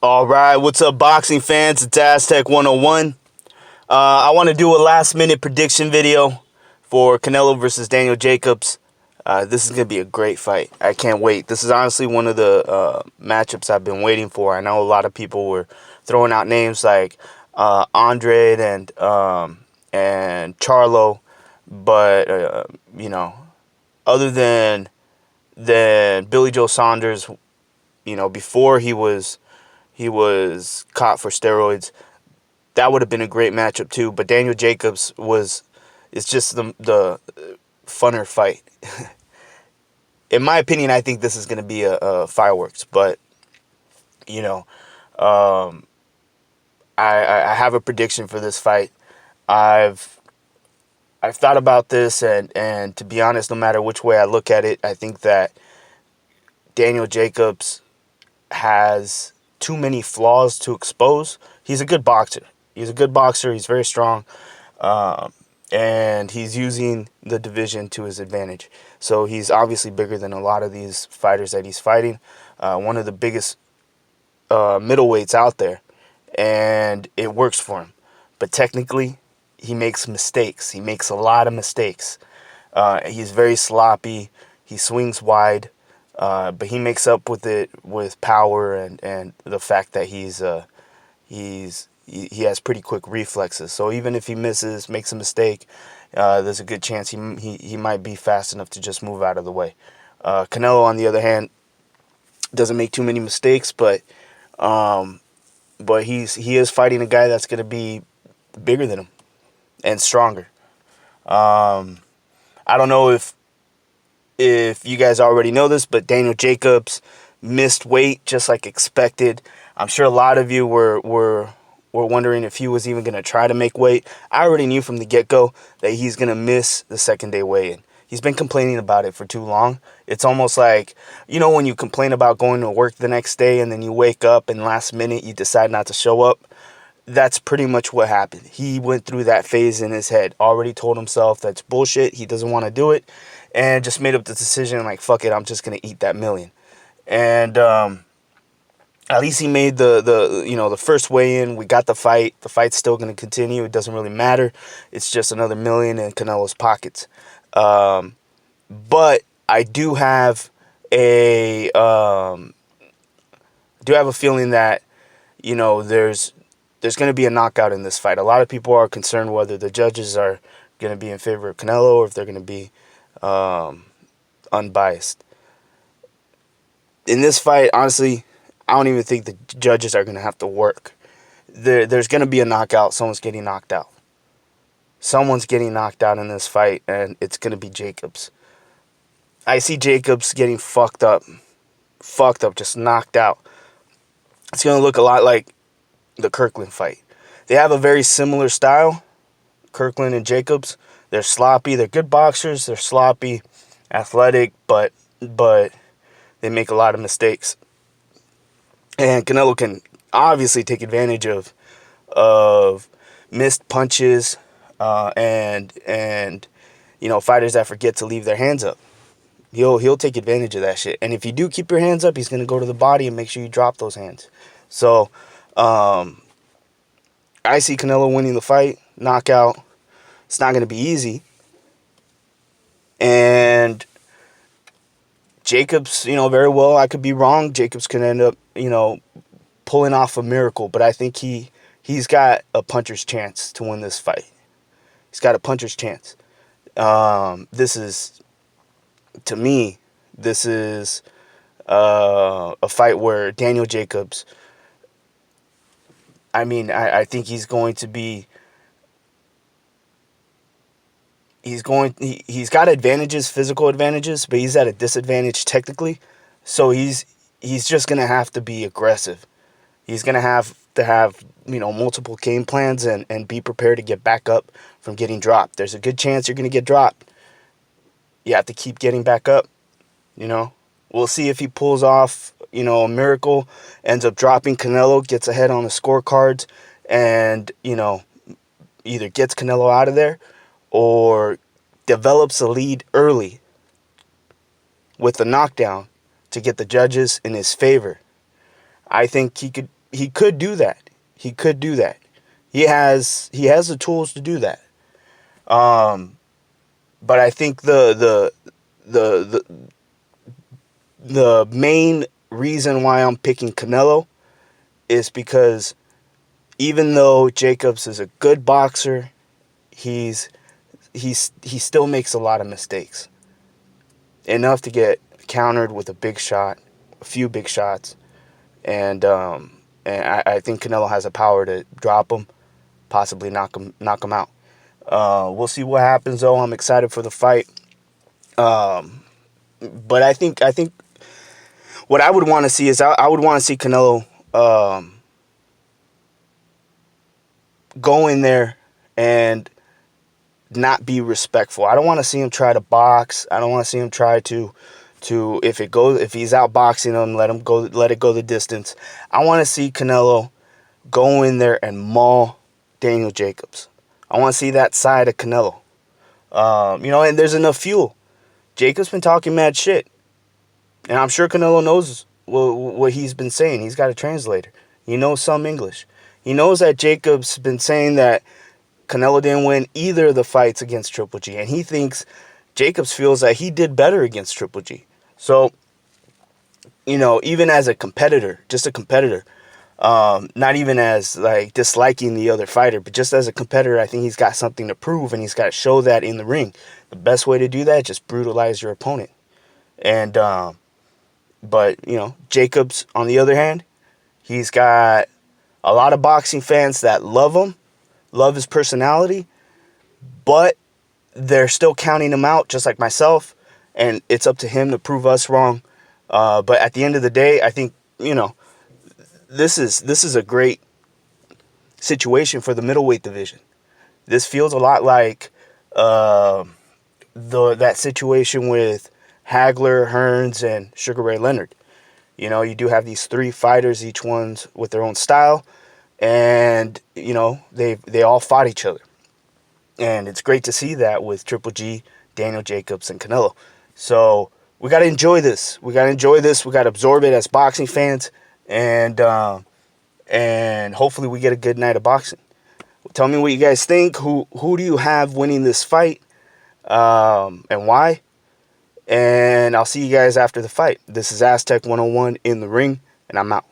All right, what's up, boxing fans? It's Aztec 101. I want to do a last minute prediction video for Canelo versus Daniel Jacobs. This is going to be a great fight. I can't wait. This is honestly one of the matchups I've been waiting for. I know a lot of people were throwing out names like Andre and Charlo, but other than Billy Joe Saunders, before he was caught for steroids. That would have been a great matchup too. But Daniel Jacobs is just the funner fight. In my opinion, I think this is going to be a fireworks. But you know, um, I have a prediction for this fight. I've I've thought about this, and to be honest, no matter which way I look at it, I think that Daniel Jacobs has too many flaws to expose. He's a good boxer. He's a good boxer. He's very strong. Um, and he's using the division to his advantage. So he's obviously bigger than a lot of these fighters that he's fighting. One of the biggest middleweights out there. And it works for him. But technically, he makes mistakes. He makes a lot of mistakes. He's very sloppy. He swings wide. But he makes up with it with power and the fact that he has pretty quick reflexes. So even if he misses, makes a mistake, there's a good chance he might be fast enough to just move out of the way. Canelo, on the other hand, doesn't make too many mistakes, but he is fighting a guy that's going to be bigger than him and stronger. I don't know if you guys already know this, but Daniel Jacobs missed weight just like expected. I'm sure a lot of you were wondering if he was even going to try to make weight. I already knew from the get-go that he's going to miss the second day weigh-in. He's been complaining about it for too long. It's almost like, when you complain about going to work the next day and then you wake up and last minute you decide not to show up. That's pretty much what happened. He went through that phase in his head, already told himself that's bullshit, he doesn't want to do it, and just made up the decision like, fuck it, I'm just going to eat that million. And at least he made the first weigh-in. We got the fight. The fight's still going to continue. It doesn't really matter. It's just another million in Canelo's pockets. But I do have a feeling that there's going to be a knockout in this fight. A lot of people are concerned whether the judges are going to be in favor of Canelo or if they're going to be unbiased. In this fight, honestly, I don't even think the judges are going to have to work. There's going to be a knockout. Someone's getting knocked out. Someone's getting knocked out in this fight, and it's going to be Jacobs. I see Jacobs getting fucked up, just knocked out. It's going to look a lot like the Kirkland fight. They have a very similar style, Kirkland and Jacobs. They're sloppy. They're good boxers. They're sloppy, athletic, but they make a lot of mistakes. And Canelo can obviously take advantage of missed punches and fighters that forget to leave their hands up. He'll take advantage of that shit. And if you do keep your hands up, he's going to go to the body and make sure you drop those hands. So I see Canelo winning the fight, knockout. It's not going to be easy. And Jacobs, very well, I could be wrong. Jacobs can end up, pulling off a miracle. But I think he's got a puncher's chance to win this fight. He's got a puncher's chance. To me, this is a fight where Daniel Jacobs, I think he's going to be... He's got advantages, physical advantages, but he's at a disadvantage technically. So he's just going to have to be aggressive. He's going to have multiple game plans and be prepared to get back up from getting dropped. There's a good chance you're going to get dropped. You have to keep getting back up, We'll see if he pulls off, a miracle, ends up dropping Canelo, gets ahead on the scorecards, and, either gets Canelo out of there or develops a lead early with a knockdown to get the judges in his favor. I think he could he could do that. He could do that. He has the tools to do that. But I think the the main reason why I'm picking Canelo is because even though Jacobs is a good boxer, he still makes a lot of mistakes. Enough to get countered with a big shot, a few big shots, and I think Canelo has the power to drop him, possibly knock him out. We'll see what happens though. I'm excited for the fight. But I think what I would want to see is I would want to see Canelo go in there and not be respectful. I don't want to see him try to box. I don't want to see him try to if he's out boxing him, let it go the distance. I want to see Canelo go in there and maul Daniel Jacobs. I want to see that side of Canelo. And there's enough fuel. Jacobs been talking mad shit, and I'm sure Canelo knows what he's been saying. He's got a translator. He knows some English. He knows that Jacobs been saying that Canelo didn't win either of the fights against Triple G, and he thinks Jacobs feels that he did better against Triple G. So, even as a competitor, just a competitor, not even as like disliking the other fighter, but just as a competitor, I think he's got something to prove, and he's got to show that in the ring. The best way to do that is just brutalize your opponent. And but Jacobs, on the other hand, he's got a lot of boxing fans that love him, love his personality, but they're still counting him out, just like myself, and it's up to him to prove us wrong. But at the end of the day, I think this is a great situation for the middleweight division. This feels a lot like that situation with Hagler, Hearns, and Sugar Ray Leonard. You do have these three fighters, each one's with their own style, and they all fought each other. And it's great to see that with Triple G, Daniel Jacobs, and Canelo. So we got to enjoy this. We got to absorb it as boxing fans, and hopefully we get a good night of boxing. Tell me what you guys think. Who do you have winning this fight, and why? And I'll see you guys after the fight. This is Aztec 101 in the ring, and I'm out.